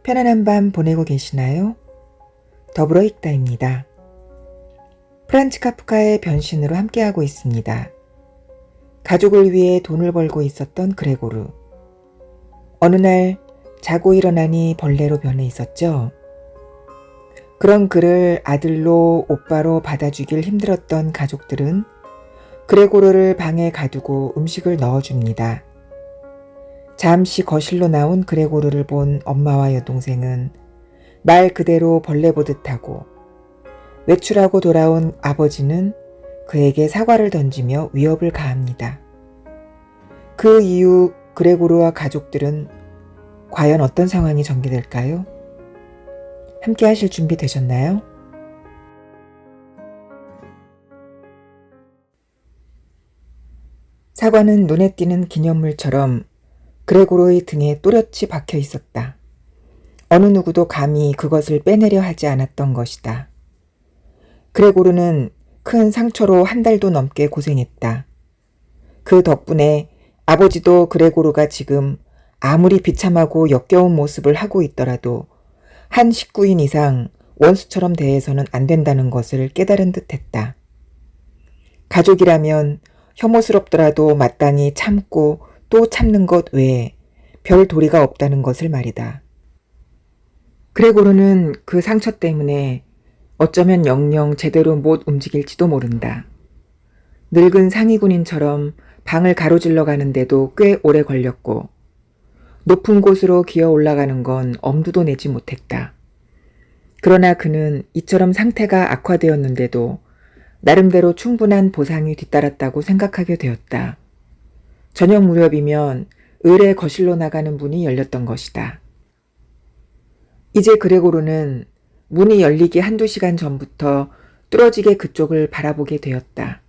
편안한 밤 보내고 계시나요? 더불어 읽다입니다. 프란츠 카프카의 변신으로 함께하고 있습니다. 가족을 위해 돈을 벌고 있었던 그레고르. 어느 날 자고 일어나니 벌레로 변해 있었죠. 그런 그를 아들로 오빠로 받아주길 힘들었던 가족들은 그레고르를 방에 가두고 음식을 넣어줍니다. 잠시 거실로 나온 그레고르를 본 엄마와 여동생은 말 그대로 벌레 보듯 하고, 외출하고 돌아온 아버지는 그에게 사과를 던지며 위협을 가합니다. 그 이후 그레고르와 가족들은 과연 어떤 상황이 전개될까요? 함께 하실 준비 되셨나요? 사과는 눈에 띄는 기념물처럼 그레고르의 등에 또렷이 박혀 있었다. 어느 누구도 감히 그것을 빼내려 하지 않았던 것이다. 그레고르는 큰 상처로 한 달도 넘게 고생했다. 그 덕분에 아버지도 그레고르가 지금 아무리 비참하고 역겨운 모습을 하고 있더라도 한 식구인 이상 원수처럼 대해서는 안 된다는 것을 깨달은 듯했다. 가족이라면 혐오스럽더라도 마땅히 참고 또 참는 것 외에 별 도리가 없다는 것을 말이다. 그레고르는 그 상처 때문에 어쩌면 영영 제대로 못 움직일지도 모른다. 늙은 상위군인처럼 방을 가로질러 가는데도 꽤 오래 걸렸고, 높은 곳으로 기어 올라가는 건 엄두도 내지 못했다. 그러나 그는 이처럼 상태가 악화되었는데도 나름대로 충분한 보상이 뒤따랐다고 생각하게 되었다. 저녁 무렵이면 을의 거실로 나가는 문이 열렸던 것이다. 이제 그레고르는 문이 열리기 한두 시간 전부터 뚫어지게 그쪽을 바라보게 되었다.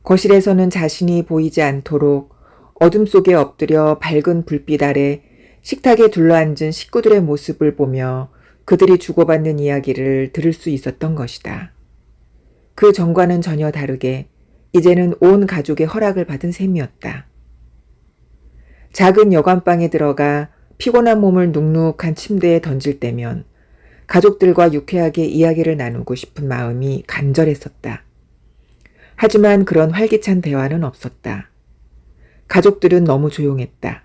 거실에서는 자신이 보이지 않도록 어둠 속에 엎드려 밝은 불빛 아래 식탁에 둘러앉은 식구들의 모습을 보며 그들이 주고받는 이야기를 들을 수 있었던 것이다. 그 전과는 전혀 다르게 이제는 온 가족의 허락을 받은 셈이었다. 작은 여관방에 들어가 피곤한 몸을 눅눅한 침대에 던질 때면 가족들과 유쾌하게 이야기를 나누고 싶은 마음이 간절했었다. 하지만 그런 활기찬 대화는 없었다. 가족들은 너무 조용했다.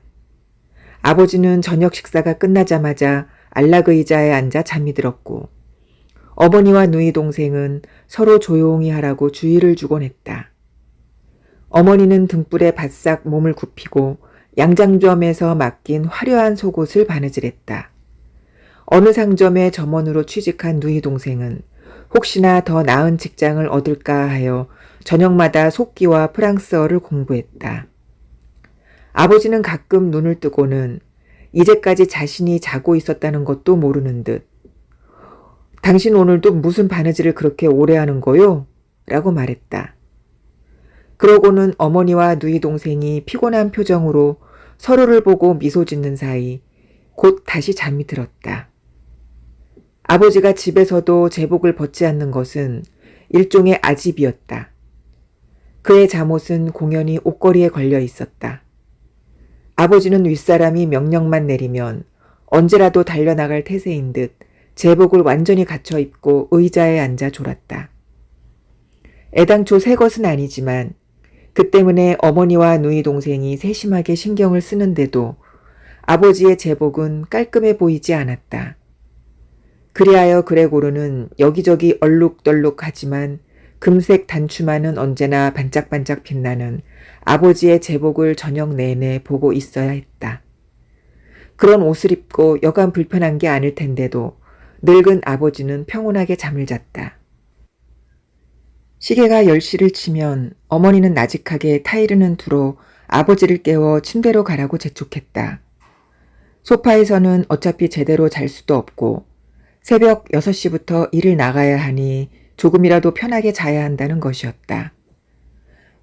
아버지는 저녁 식사가 끝나자마자 안락 의자에 앉아 잠이 들었고, 어머니와 누이 동생은 서로 조용히 하라고 주의를 주곤 했다. 어머니는 등불에 바싹 몸을 굽히고 양장점에서 맡긴 화려한 속옷을 바느질했다. 어느 상점의 점원으로 취직한 누이 동생은 혹시나 더 나은 직장을 얻을까 하여 저녁마다 속기와 프랑스어를 공부했다. 아버지는 가끔 눈을 뜨고는 이제까지 자신이 자고 있었다는 것도 모르는 듯 "당신 오늘도 무슨 바느질을 그렇게 오래 하는 거요?" 라고 말했다. 그러고는 어머니와 누이 동생이 피곤한 표정으로 서로를 보고 미소 짓는 사이 곧 다시 잠이 들었다. 아버지가 집에서도 제복을 벗지 않는 것은 일종의 아집이었다. 그의 잠옷은 공연히 옷걸이에 걸려 있었다. 아버지는 윗사람이 명령만 내리면 언제라도 달려나갈 태세인 듯 제복을 완전히 갖춰 입고 의자에 앉아 졸았다. 애당초 새 것은 아니지만 그 때문에 어머니와 누이 동생이 세심하게 신경을 쓰는데도 아버지의 제복은 깔끔해 보이지 않았다. 그리하여 그레고르는 여기저기 얼룩덜룩하지만 금색 단추만은 언제나 반짝반짝 빛나는 아버지의 제복을 저녁 내내 보고 있어야 했다. 그런 옷을 입고 여간 불편한 게 아닐 텐데도 늙은 아버지는 평온하게 잠을 잤다. 시계가 10시를 치면 어머니는 나직하게 타이르는 두로 아버지를 깨워 침대로 가라고 재촉했다. 소파에서는 어차피 제대로 잘 수도 없고 새벽 6시부터 일을 나가야 하니 조금이라도 편하게 자야 한다는 것이었다.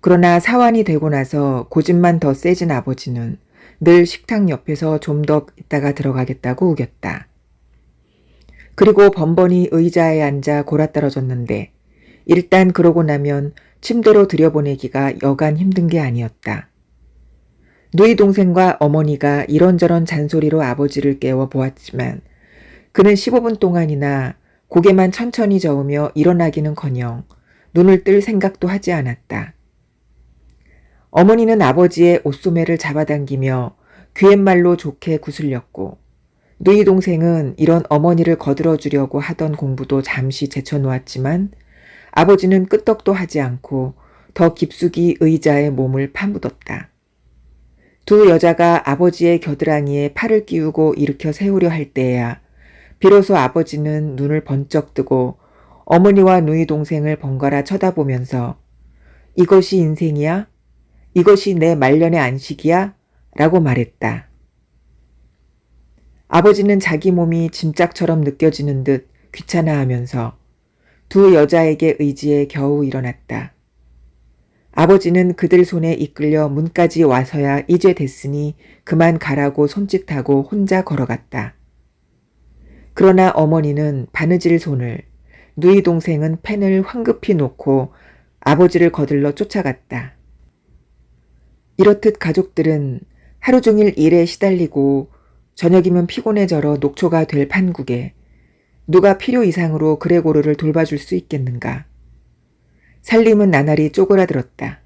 그러나 사완이 되고 나서 고집만 더 세진 아버지는 늘 식탁 옆에서 좀 더 있다가 들어가겠다고 우겼다. 그리고 번번이 의자에 앉아 골아떨어졌는데 일단 그러고 나면 침대로 들여보내기가 여간 힘든 게 아니었다. 누이 동생과 어머니가 이런저런 잔소리로 아버지를 깨워 보았지만 그는 15분 동안이나 고개만 천천히 저으며 일어나기는커녕 눈을 뜰 생각도 하지 않았다. 어머니는 아버지의 옷소매를 잡아당기며 귀갯말로 좋게 구슬렸고 누이 동생은 이런 어머니를 거들어주려고 하던 공부도 잠시 제쳐놓았지만 아버지는 끄떡도 하지 않고 더 깊숙이 의자에 몸을 파묻었다. 두 여자가 아버지의 겨드랑이에 팔을 끼우고 일으켜 세우려 할 때에야 비로소 아버지는 눈을 번쩍 뜨고 어머니와 누이 동생을 번갈아 쳐다보면서 이것이 인생이야? 이것이 내 말년의 안식이야? 라고 말했다. 아버지는 자기 몸이 짐짝처럼 느껴지는 듯 귀찮아하면서 두 여자에게 의지해 겨우 일어났다. 아버지는 그들 손에 이끌려 문까지 와서야 이제 됐으니 그만 가라고 손짓하고 혼자 걸어갔다. 그러나 어머니는 바느질 손을, 누이 동생은 펜을 황급히 놓고 아버지를 거들러 쫓아갔다. 이렇듯 가족들은 하루 종일 일에 시달리고 저녁이면 피곤해져러 녹초가 될 판국에 누가 필요 이상으로 그레고르를 돌봐줄 수 있겠는가. 살림은 나날이 쪼그라들었다.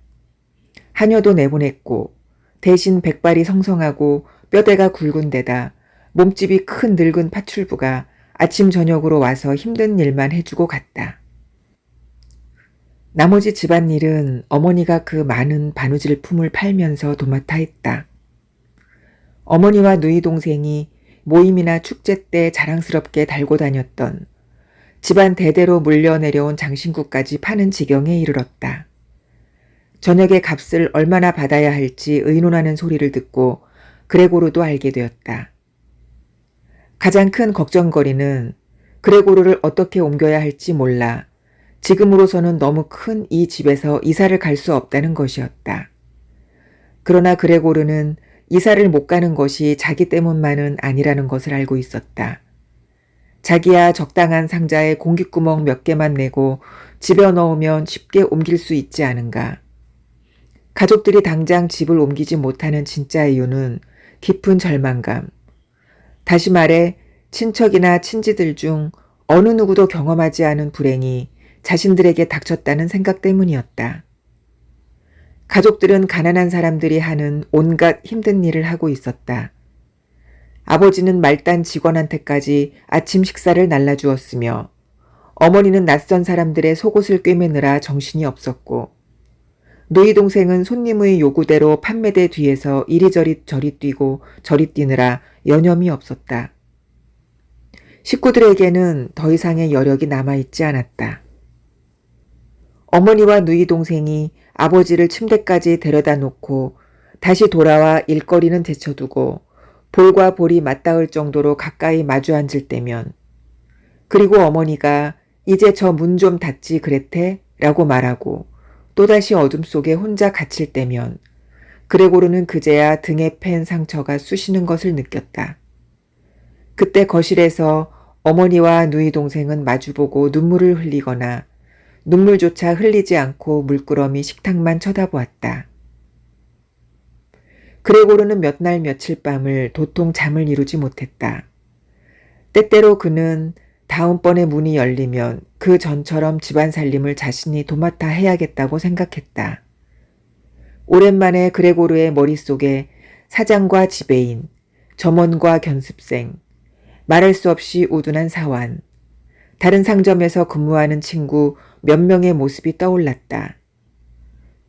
하녀도 내보냈고 대신 백발이 성성하고 뼈대가 굵은 데다 몸집이 큰 늙은 파출부가 아침 저녁으로 와서 힘든 일만 해주고 갔다. 나머지 집안일은 어머니가 그 많은 바느질품을 팔면서 도맡아 했다. 어머니와 누이 동생이 모임이나 축제 때 자랑스럽게 달고 다녔던 집안 대대로 물려내려온 장신구까지 파는 지경에 이르렀다. 저녁에 값을 얼마나 받아야 할지 의논하는 소리를 듣고 그레고르도 알게 되었다. 가장 큰 걱정거리는 그레고르를 어떻게 옮겨야 할지 몰라 지금으로서는 너무 큰 이 집에서 이사를 갈 수 없다는 것이었다. 그러나 그레고르는 이사를 못 가는 것이 자기 때문만은 아니라는 것을 알고 있었다. 자기야 적당한 상자에 공깃구멍 몇 개만 내고 집에 넣으면 쉽게 옮길 수 있지 않은가. 가족들이 당장 집을 옮기지 못하는 진짜 이유는 깊은 절망감. 다시 말해 친척이나 친지들 중 어느 누구도 경험하지 않은 불행이 자신들에게 닥쳤다는 생각 때문이었다. 가족들은 가난한 사람들이 하는 온갖 힘든 일을 하고 있었다. 아버지는 말단 직원한테까지 아침 식사를 날라주었으며 어머니는 낯선 사람들의 속옷을 꿰매느라 정신이 없었고 누이 동생은 손님의 요구대로 판매대 뒤에서 이리저리 저리 뛰고 저리 뛰느라 여념이 없었다. 식구들에게는 더 이상의 여력이 남아있지 않았다. 어머니와 누이 동생이 아버지를 침대까지 데려다 놓고 다시 돌아와 일거리는 제쳐두고 볼과 볼이 맞닿을 정도로 가까이 마주 앉을 때면 그리고 어머니가 이제 저 문 좀 닫지 그랬대? 라고 말하고 또다시 어둠 속에 혼자 갇힐 때면 그레고르는 그제야 등에 팬 상처가 쑤시는 것을 느꼈다. 그때 거실에서 어머니와 누이 동생은 마주보고 눈물을 흘리거나 눈물조차 흘리지 않고 물끄러미 식탁만 쳐다보았다. 그레고르는 몇 날 며칠 밤을 도통 잠을 이루지 못했다. 때때로 그는 다음번에 문이 열리면 그 전처럼 집안 살림을 자신이 도맡아 해야겠다고 생각했다. 오랜만에 그레고르의 머릿속에 사장과 지배인, 점원과 견습생, 말할 수 없이 우둔한 사환, 다른 상점에서 근무하는 친구 몇 명의 모습이 떠올랐다.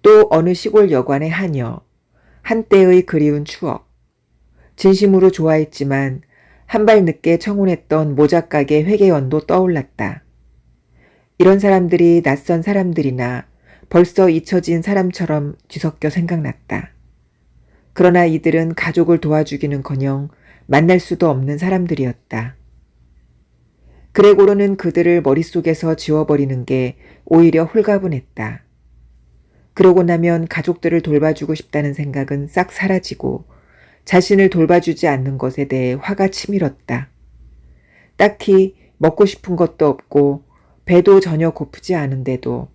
또 어느 시골 여관의 하녀, 한때의 그리운 추억, 진심으로 좋아했지만 한 발 늦게 청혼했던 모작가게 회계원도 떠올랐다. 이런 사람들이 낯선 사람들이나 벌써 잊혀진 사람처럼 뒤섞여 생각났다. 그러나 이들은 가족을 도와주기는커녕 만날 수도 없는 사람들이었다. 그레고르는 그들을 머릿속에서 지워버리는 게 오히려 홀가분했다. 그러고 나면 가족들을 돌봐주고 싶다는 생각은 싹 사라지고 자신을 돌봐주지 않는 것에 대해 화가 치밀었다. 딱히 먹고 싶은 것도 없고 배도 전혀 고프지 않은데도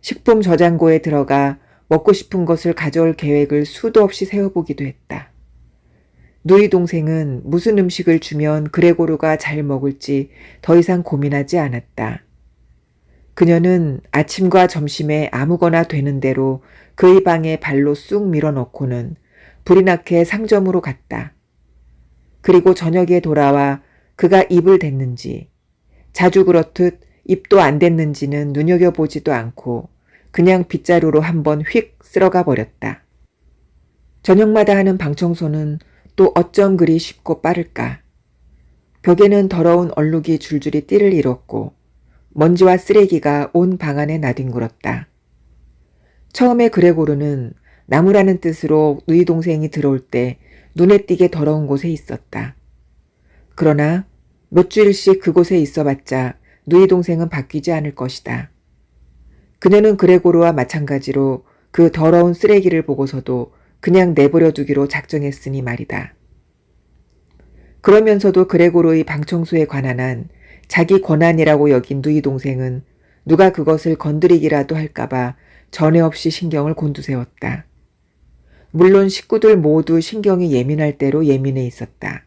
식품 저장고에 들어가 먹고 싶은 것을 가져올 계획을 수도 없이 세워보기도 했다. 누이 동생은 무슨 음식을 주면 그레고르가 잘 먹을지 더 이상 고민하지 않았다. 그녀는 아침과 점심에 아무거나 되는 대로 그의 방에 발로 쑥 밀어넣고는 불이 나게 상점으로 갔다. 그리고 저녁에 돌아와 그가 입을 댔는지, 자주 그렇듯 입도 안 댔는지는 눈여겨보지도 않고 그냥 빗자루로 한번 휙 쓸어가 버렸다. 저녁마다 하는 방청소는 또 어쩜 그리 쉽고 빠를까. 벽에는 더러운 얼룩이 줄줄이 띠를 잃었고 먼지와 쓰레기가 온 방 안에 나뒹굴었다. 처음에 그레고르는 나무라는 뜻으로 누이 동생이 들어올 때 눈에 띄게 더러운 곳에 있었다. 그러나 몇 주일씩 그곳에 있어봤자 누이 동생은 바뀌지 않을 것이다. 그녀는 그레고르와 마찬가지로 그 더러운 쓰레기를 보고서도 그냥 내버려 두기로 작정했으니 말이다. 그러면서도 그레고르의 방청소에 관한 한 자기 권한이라고 여긴 누이 동생은 누가 그것을 건드리기라도 할까봐 전에 없이 신경을 곤두세웠다. 물론 식구들 모두 신경이 예민할 대로 예민해 있었다.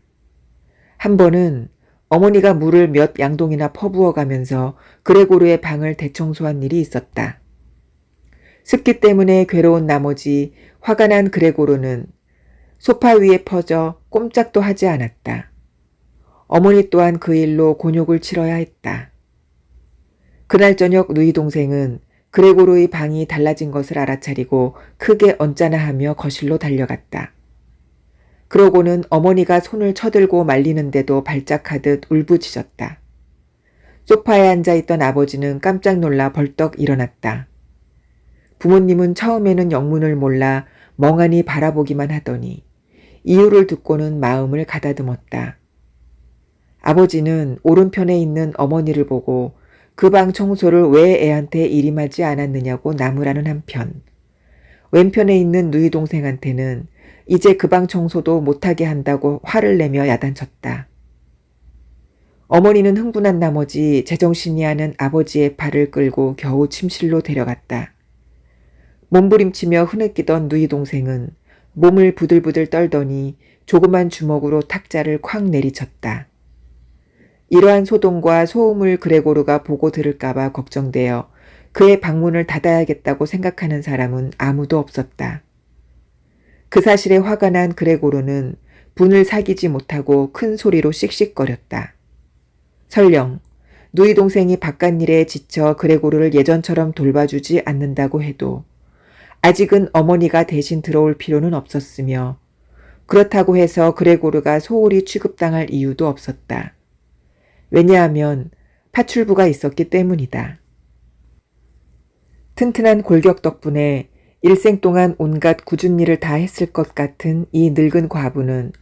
한 번은 어머니가 물을 몇 양동이나 퍼부어가면서 그레고르의 방을 대청소한 일이 있었다. 습기 때문에 괴로운 나머지 화가 난 그레고르는 소파 위에 퍼져 꼼짝도 하지 않았다. 어머니 또한 그 일로 곤욕을 치러야 했다. 그날 저녁 누이 동생은 그레고르의 방이 달라진 것을 알아차리고 크게 언짢아하며 거실로 달려갔다. 그러고는 어머니가 손을 쳐들고 말리는데도 발작하듯 울부짖었다. 소파에 앉아있던 아버지는 깜짝 놀라 벌떡 일어났다. 부모님은 처음에는 영문을 몰라 멍하니 바라보기만 하더니 이유를 듣고는 마음을 가다듬었다. 아버지는 오른편에 있는 어머니를 보고 그 방 청소를 왜 애한테 일임하지 않았느냐고 나무라는 한편, 왼편에 있는 누이 동생한테는 이제 그 방 청소도 못하게 한다고 화를 내며 야단쳤다. 어머니는 흥분한 나머지 제정신이 아닌 아버지의 팔을 끌고 겨우 침실로 데려갔다. 몸부림치며 흐느끼던 누이 동생은 몸을 부들부들 떨더니 조그만 주먹으로 탁자를 콱 내리쳤다. 이러한 소동과 소음을 그레고르가 보고 들을까봐 걱정되어 그의 방문을 닫아야겠다고 생각하는 사람은 아무도 없었다. 그 사실에 화가 난 그레고르는 분을 사귀지 못하고 큰 소리로 씩씩거렸다. 설령 누이 동생이 바깥일에 지쳐 그레고르를 예전처럼 돌봐주지 않는다고 해도 아직은 어머니가 대신 들어올 필요는 없었으며 그렇다고 해서 그레고르가 소홀히 취급당할 이유도 없었다. 왜냐하면 파출부가 있었기 때문이다. 튼튼한 골격 덕분에 일생 동안 온갖 굳은 일을 다 했을 것 같은 이 늙은 과부는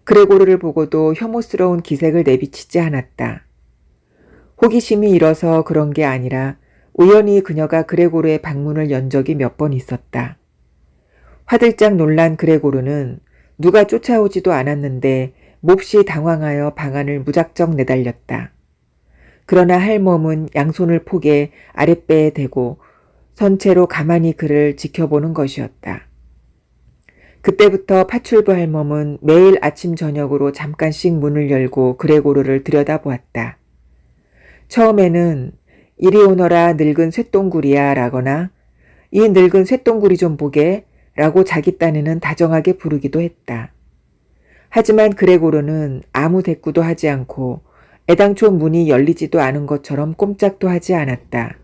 그레고르를 보고도 혐오스러운 기색을 내비치지 않았다. 호기심이 일어서 그런 게 아니라 우연히 그녀가 그레고르의 방문을 연 적이 몇 번 있었다. 화들짝 놀란 그레고르는 누가 쫓아오지도 않았는데 몹시 당황하여 방 안을 무작정 내달렸다. 그러나 할 몸은 양손을 포개 아랫배에 대고 선체로 가만히 그를 지켜보는 것이었다. 그때부터 파출부 할멈은 매일 아침 저녁으로 잠깐씩 문을 열고 그레고르를 들여다보았다. 처음에는 이리 오너라 늙은 쇠똥구리야 라거나 이 늙은 쇠똥구리 좀 보게 라고 자기 딴에는 다정하게 부르기도 했다. 하지만 그레고르는 아무 대꾸도 하지 않고 애당초 문이 열리지도 않은 것처럼 꼼짝도 하지 않았다.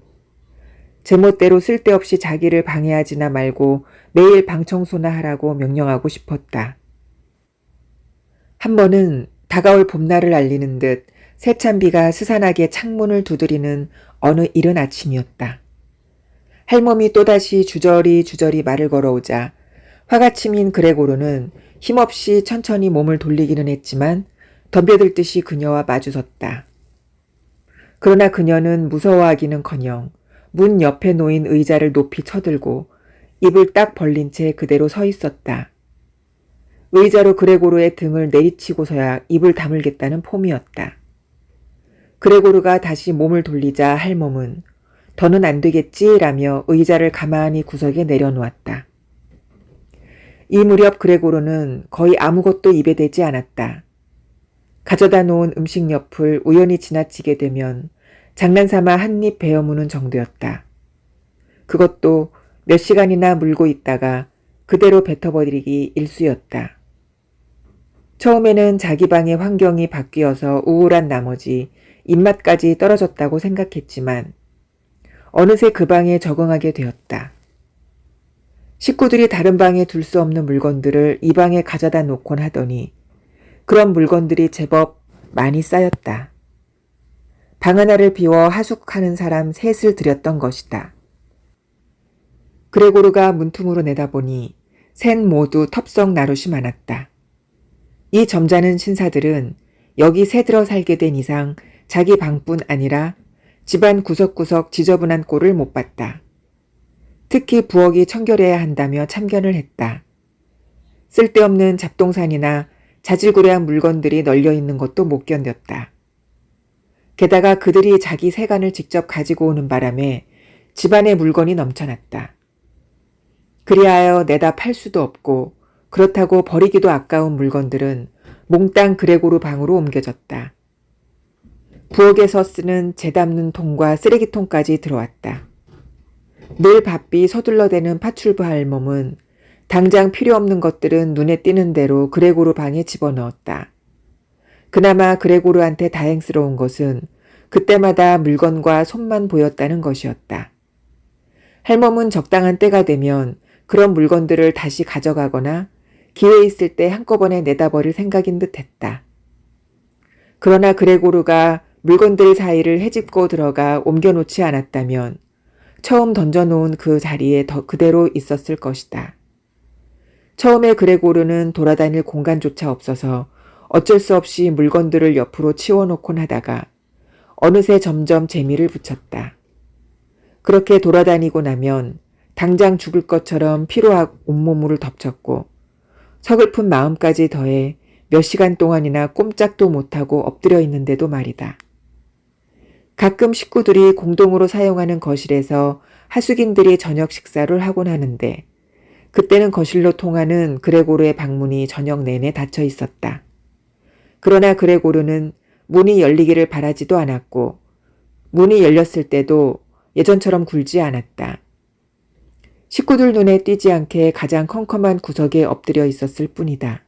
제멋대로 쓸데없이 자기를 방해하지나 말고 매일 방 청소나 하라고 명령하고 싶었다. 한 번은 다가올 봄날을 알리는 듯 세찬 비가 스산하게 창문을 두드리는 어느 이른 아침이었다. 할멈이 또다시 주저리 말을 걸어오자 화가 치민 그레고르는 힘없이 천천히 몸을 돌리기는 했지만 덤벼들듯이 그녀와 마주섰다. 그러나 그녀는 무서워하기는커녕 문 옆에 놓인 의자를 높이 쳐들고 입을 딱 벌린 채 그대로 서 있었다. 의자로 그레고르의 등을 내리치고서야 입을 다물겠다는 폼이었다. 그레고르가 다시 몸을 돌리자 할멈은 더는 안 되겠지라며 의자를 가만히 구석에 내려놓았다. 이 무렵 그레고르는 거의 아무것도 입에 대지 않았다. 가져다 놓은 음식 옆을 우연히 지나치게 되면 장난삼아 한 입 베어 무는 정도였다. 그것도 몇 시간이나 물고 있다가 그대로 뱉어버리기 일쑤였다. 처음에는 자기 방의 환경이 바뀌어서 우울한 나머지 입맛까지 떨어졌다고 생각했지만 어느새 그 방에 적응하게 되었다. 식구들이 다른 방에 둘 수 없는 물건들을 이 방에 가져다 놓곤 하더니 그런 물건들이 제법 많이 쌓였다. 방 하나를 비워 하숙하는 사람 셋을 들였던 것이다. 그레고르가 문틈으로 내다보니 셋 모두 텁석 나룻이 많았다. 이 점잖은 신사들은 여기 새들어 살게 된 이상 자기 방뿐 아니라 집안 구석구석 지저분한 꼴을 못 봤다. 특히 부엌이 청결해야 한다며 참견을 했다. 쓸데없는 잡동산이나 자질구레한 물건들이 널려 있는 것도 못 견뎠다. 게다가 그들이 자기 세간을 직접 가지고 오는 바람에 집안에 물건이 넘쳐났다. 그리하여 내다 팔 수도 없고 그렇다고 버리기도 아까운 물건들은 몽땅 그레고르 방으로 옮겨졌다. 부엌에서 쓰는 재 담는 통과 쓰레기통까지 들어왔다. 늘 바삐 서둘러대는 파출부 할멈은 당장 필요 없는 것들은 눈에 띄는 대로 그레고르 방에 집어넣었다. 그나마 그레고르한테 다행스러운 것은 그때마다 물건과 손만 보였다는 것이었다. 할멈은 적당한 때가 되면 그런 물건들을 다시 가져가거나 기회 있을 때 한꺼번에 내다버릴 생각인 듯 했다. 그러나 그레고르가 물건들 사이를 헤집고 들어가 옮겨놓지 않았다면 처음 던져놓은 그 자리에 더 그대로 있었을 것이다. 처음에 그레고르는 돌아다닐 공간조차 없어서 어쩔 수 없이 물건들을 옆으로 치워놓곤 하다가 어느새 점점 재미를 붙였다. 그렇게 돌아다니고 나면 당장 죽을 것처럼 피로하고 온몸을 덮쳤고 서글픈 마음까지 더해 몇 시간 동안이나 꼼짝도 못하고 엎드려 있는데도 말이다. 가끔 식구들이 공동으로 사용하는 거실에서 하숙인들이 저녁 식사를 하곤 하는데 그때는 거실로 통하는 그레고르의 방문이 저녁 내내 닫혀 있었다. 그러나 그레고르는 문이 열리기를 바라지도 않았고 문이 열렸을 때도 예전처럼 굴지 않았다. 식구들 눈에 띄지 않게 가장 컴컴한 구석에 엎드려 있었을 뿐이다.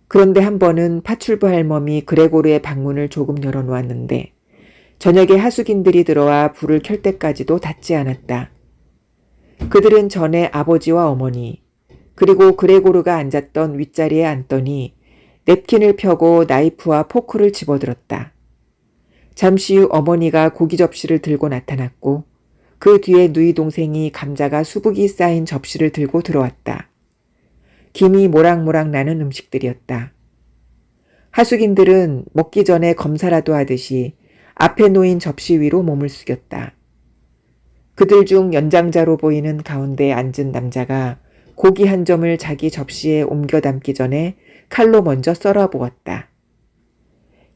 그런데 한 번은 파출부 할멈이 그레고르의 방문을 조금 열어놓았는데 저녁에 하숙인들이 들어와 불을 켤 때까지도 닫지 않았다. 그들은 전에 아버지와 어머니 그리고 그레고르가 앉았던 윗자리에 앉더니 냅킨을 펴고 나이프와 포크를 집어들었다. 잠시 후 어머니가 고기 접시를 들고 나타났고 그 뒤에 누이 동생이 감자가 수북이 쌓인 접시를 들고 들어왔다. 김이 모락모락 나는 음식들이었다. 하숙인들은 먹기 전에 검사라도 하듯이 앞에 놓인 접시 위로 몸을 숙였다. 그들 중 연장자로 보이는 가운데 앉은 남자가 고기 한 점을 자기 접시에 옮겨 담기 전에 칼로 먼저 썰어 보았다.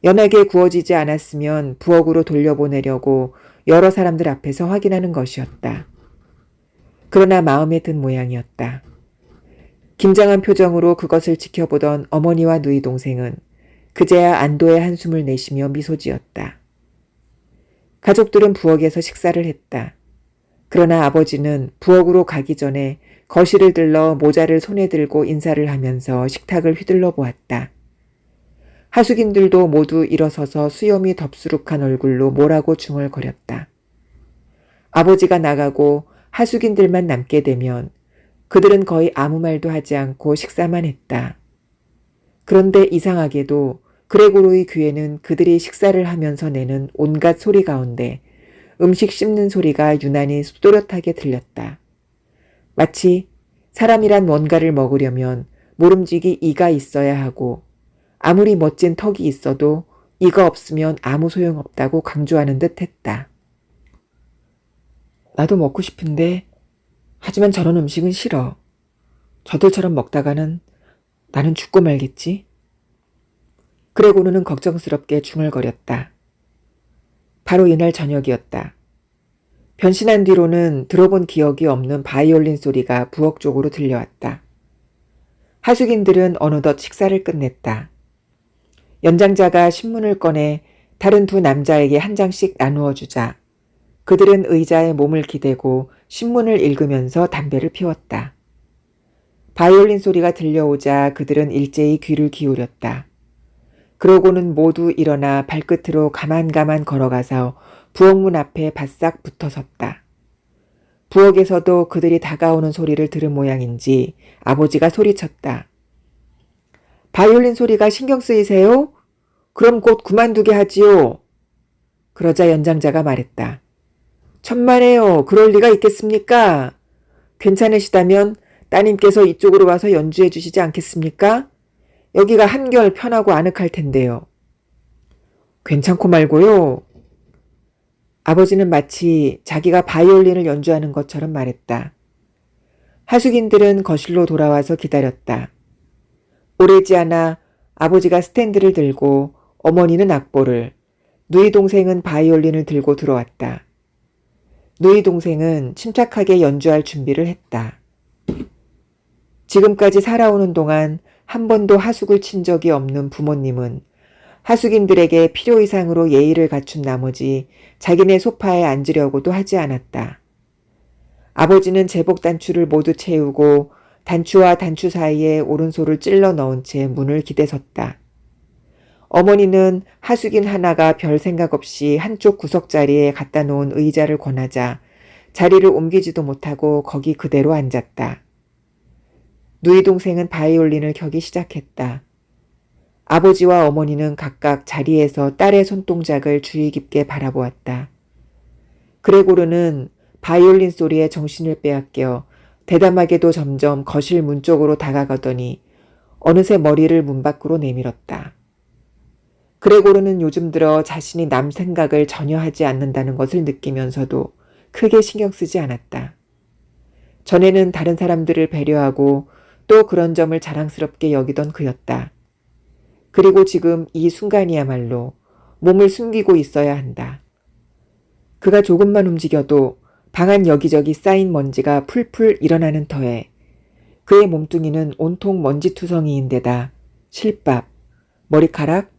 연하게 구워지지 않았으면 부엌으로 돌려보내려고 여러 사람들 앞에서 확인하는 것이었다. 그러나 마음에 든 모양이었다. 긴장한 표정으로 그것을 지켜보던 어머니와 누이 동생은 그제야 안도의 한숨을 내쉬며 미소 지었다. 가족들은 부엌에서 식사를 했다. 그러나 아버지는 부엌으로 가기 전에 거실을 들러 모자를 손에 들고 인사를 하면서 식탁을 휘둘러 보았다. 하숙인들도 모두 일어서서 수염이 덥수룩한 얼굴로 뭐라고 중얼거렸다. 아버지가 나가고 하숙인들만 남게 되면 그들은 거의 아무 말도 하지 않고 식사만 했다. 그런데 이상하게도 그레고르의 귀에는 그들이 식사를 하면서 내는 온갖 소리 가운데 음식 씹는 소리가 유난히 또렷하게 들렸다. 마치 사람이란 뭔가를 먹으려면 모름지기 이가 있어야 하고 아무리 멋진 턱이 있어도 이가 없으면 아무 소용없다고 강조하는 듯 했다. 나도 먹고 싶은데 하지만 저런 음식은 싫어. 저들처럼 먹다가는 나는 죽고 말겠지? 그레고르는 걱정스럽게 중얼거렸다. 바로 이날 저녁이었다. 변신한 뒤로는 들어본 기억이 없는 바이올린 소리가 부엌 쪽으로 들려왔다. 하숙인들은 어느덧 식사를 끝냈다. 연장자가 신문을 꺼내 다른 두 남자에게 한 장씩 나누어 주자 그들은 의자에 몸을 기대고 신문을 읽으면서 담배를 피웠다. 바이올린 소리가 들려오자 그들은 일제히 귀를 기울였다. 그러고는 모두 일어나 발끝으로 가만가만 걸어가서 부엌문 앞에 바싹 붙어 섰다. 부엌에서도 그들이 다가오는 소리를 들은 모양인지 아버지가 소리쳤다. 바이올린 소리가 신경 쓰이세요? 그럼 곧 그만두게 하지요. 그러자 연장자가 말했다. 천만에요. 그럴 리가 있겠습니까? 괜찮으시다면 따님께서 이쪽으로 와서 연주해 주시지 않겠습니까? 여기가 한결 편하고 아늑할 텐데요. 괜찮고 말고요. 아버지는 마치 자기가 바이올린을 연주하는 것처럼 말했다. 하숙인들은 거실로 돌아와서 기다렸다. 오래지 않아 아버지가 스탠드를 들고 어머니는 악보를, 누이 동생은 바이올린을 들고 들어왔다. 누이 동생은 침착하게 연주할 준비를 했다. 지금까지 살아오는 동안 한 번도 하숙을 친 적이 없는 부모님은 하숙인들에게 필요 이상으로 예의를 갖춘 나머지 자기네 소파에 앉으려고도 하지 않았다. 아버지는 제복 단추를 모두 채우고 단추와 단추 사이에 오른손을 찔러 넣은 채 문을 기대섰다. 어머니는 하숙인 하나가 별 생각 없이 한쪽 구석 자리에 갖다 놓은 의자를 권하자 자리를 옮기지도 못하고 거기 그대로 앉았다. 누이 동생은 바이올린을 켜기 시작했다. 아버지와 어머니는 각각 자리에서 딸의 손동작을 주의 깊게 바라보았다. 그레고르는 바이올린 소리에 정신을 빼앗겨 대담하게도 점점 거실 문 쪽으로 다가가더니 어느새 머리를 문 밖으로 내밀었다. 그레고르는 요즘 들어 자신이 남 생각을 전혀 하지 않는다는 것을 느끼면서도 크게 신경 쓰지 않았다. 전에는 다른 사람들을 배려하고 또 그런 점을 자랑스럽게 여기던 그였다. 그리고 지금 이 순간이야말로 몸을 숨기고 있어야 한다. 그가 조금만 움직여도 방 안 여기저기 쌓인 먼지가 풀풀 일어나는 터에 그의 몸뚱이는 온통 먼지투성이인데다 실밥, 머리카락,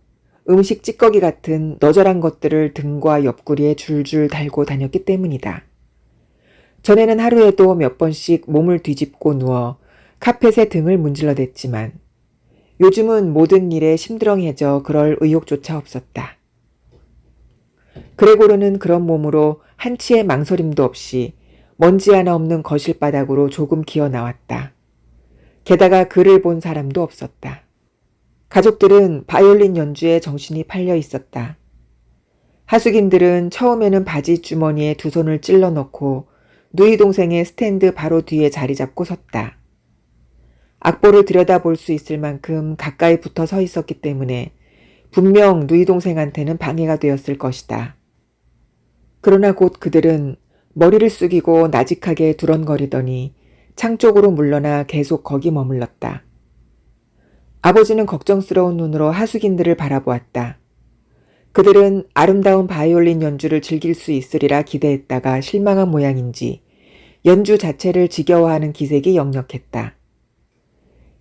음식 찌꺼기 같은 너절한 것들을 등과 옆구리에 줄줄 달고 다녔기 때문이다. 전에는 하루에도 몇 번씩 몸을 뒤집고 누워 카펫에 등을 문질러댔지만 요즘은 모든 일에 심드렁해져 그럴 의욕조차 없었다. 그레고르는 그런 몸으로 한치의 망설임도 없이 먼지 하나 없는 거실 바닥으로 조금 기어 나왔다. 게다가 그를 본 사람도 없었다. 가족들은 바이올린 연주에 정신이 팔려 있었다. 하숙인들은 처음에는 바지 주머니에 두 손을 찔러 넣고 누이 동생의 스탠드 바로 뒤에 자리 잡고 섰다. 악보를 들여다볼 수 있을 만큼 가까이 붙어 서 있었기 때문에 분명 누이 동생한테는 방해가 되었을 것이다. 그러나 곧 그들은 머리를 숙이고 나직하게 두런거리더니 창 쪽으로 물러나 계속 거기 머물렀다. 아버지는 걱정스러운 눈으로 하숙인들을 바라보았다. 그들은 아름다운 바이올린 연주를 즐길 수 있으리라 기대했다가 실망한 모양인지 연주 자체를 지겨워하는 기색이 역력했다.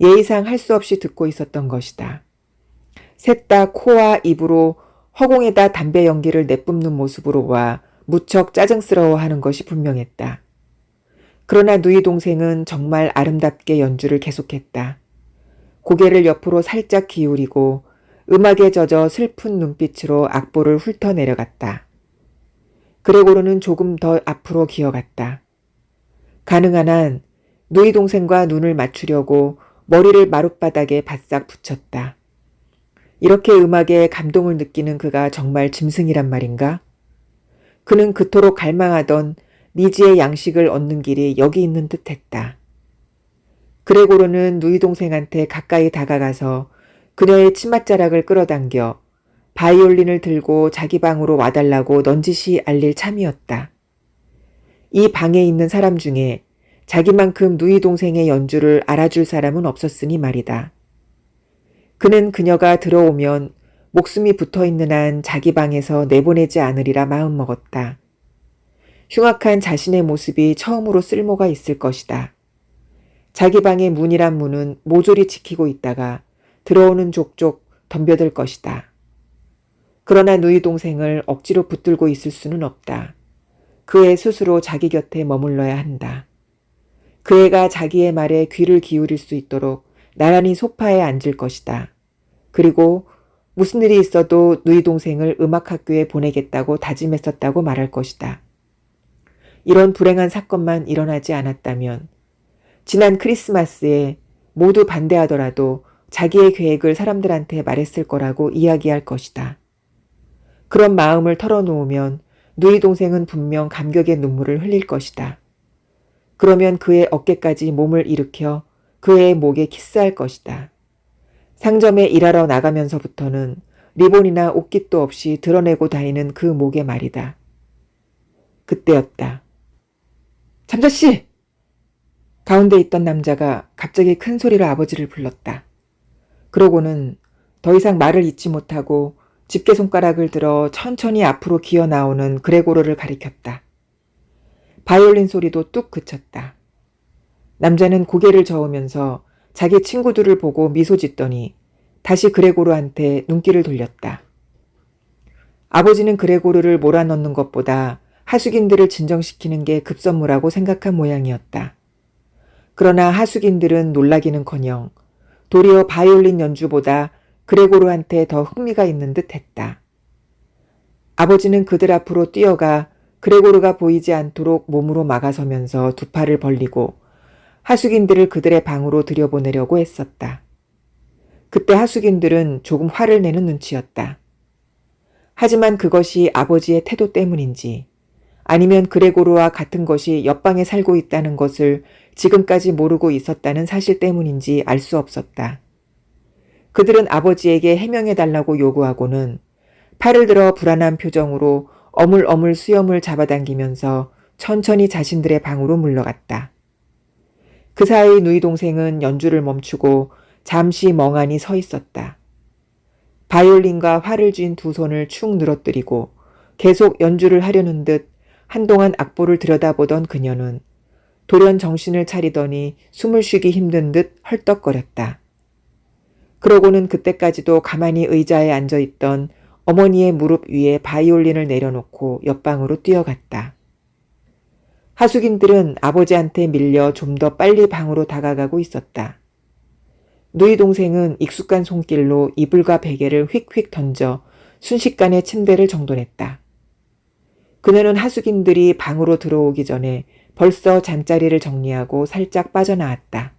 예의상 할 수 없이 듣고 있었던 것이다. 셋 다 코와 입으로 허공에다 담배 연기를 내뿜는 모습으로 봐 무척 짜증스러워하는 것이 분명했다. 그러나 누이 동생은 정말 아름답게 연주를 계속했다. 고개를 옆으로 살짝 기울이고 음악에 젖어 슬픈 눈빛으로 악보를 훑어내려갔다. 그레고르는 조금 더 앞으로 기어갔다. 가능한 한 누이 동생과 눈을 맞추려고 머리를 마룻바닥에 바싹 붙였다. 이렇게 음악에 감동을 느끼는 그가 정말 짐승이란 말인가? 그는 그토록 갈망하던 니지의 양식을 얻는 길이 여기 있는 듯 했다. 그레고르는 누이 동생한테 가까이 다가가서 그녀의 치맛자락을 끌어당겨 바이올린을 들고 자기 방으로 와달라고 넌지시 알릴 참이었다. 이 방에 있는 사람 중에 자기만큼 누이 동생의 연주를 알아줄 사람은 없었으니 말이다. 그는 그녀가 들어오면 목숨이 붙어있는 한 자기 방에서 내보내지 않으리라 마음먹었다. 흉악한 자신의 모습이 처음으로 쓸모가 있을 것이다. 자기 방의 문이란 문은 모조리 지키고 있다가 들어오는 족족 덤벼들 것이다. 그러나 누이 동생을 억지로 붙들고 있을 수는 없다. 그 애 스스로 자기 곁에 머물러야 한다. 그 애가 자기의 말에 귀를 기울일 수 있도록 나란히 소파에 앉을 것이다. 그리고 무슨 일이 있어도 누이 동생을 음악학교에 보내겠다고 다짐했었다고 말할 것이다. 이런 불행한 사건만 일어나지 않았다면 지난 크리스마스에 모두 반대하더라도 자기의 계획을 사람들한테 말했을 거라고 이야기할 것이다. 그런 마음을 털어놓으면 누이 동생은 분명 감격의 눈물을 흘릴 것이다. 그러면 그의 어깨까지 몸을 일으켜 그의 목에 키스할 것이다. 상점에 일하러 나가면서부터는 리본이나 옷깃도 없이 드러내고 다니는 그 목에 말이다. 그때였다. 잠자씨! 가운데 있던 남자가 갑자기 큰 소리로 아버지를 불렀다. 그러고는 더 이상 말을 잇지 못하고 집게손가락을 들어 천천히 앞으로 기어 나오는 그레고르를 가리켰다. 바이올린 소리도 뚝 그쳤다. 남자는 고개를 저으면서 자기 친구들을 보고 미소 짓더니 다시 그레고르한테 눈길을 돌렸다. 아버지는 그레고르를 몰아넣는 것보다 하숙인들을 진정시키는 게 급선무라고 생각한 모양이었다. 그러나 하숙인들은 놀라기는커녕 도리어 바이올린 연주보다 그레고르한테 더 흥미가 있는 듯 했다. 아버지는 그들 앞으로 뛰어가 그레고르가 보이지 않도록 몸으로 막아서면서 두 팔을 벌리고 하숙인들을 그들의 방으로 들여보내려고 했었다. 그때 하숙인들은 조금 화를 내는 눈치였다. 하지만 그것이 아버지의 태도 때문인지 아니면 그레고르와 같은 것이 옆방에 살고 있다는 것을 지금까지 모르고 있었다는 사실 때문인지 알 수 없었다. 그들은 아버지에게 해명해달라고 요구하고는 팔을 들어 불안한 표정으로 어물어물 수염을 잡아당기면서 천천히 자신들의 방으로 물러갔다. 그 사이 누이 동생은 연주를 멈추고 잠시 멍하니 서 있었다. 바이올린과 활을 쥔 두 손을 축 늘어뜨리고 계속 연주를 하려는 듯 한동안 악보를 들여다보던 그녀는 돌연 정신을 차리더니 숨을 쉬기 힘든 듯 헐떡거렸다. 그러고는 그때까지도 가만히 의자에 앉아있던 어머니의 무릎 위에 바이올린을 내려놓고 옆방으로 뛰어갔다. 하숙인들은 아버지한테 밀려 좀 더 빨리 방으로 다가가고 있었다. 누이 동생은 익숙한 손길로 이불과 베개를 휙휙 던져 순식간에 침대를 정돈했다. 그녀는 하숙인들이 방으로 들어오기 전에 벌써 잠자리를 정리하고 살짝 빠져나왔다.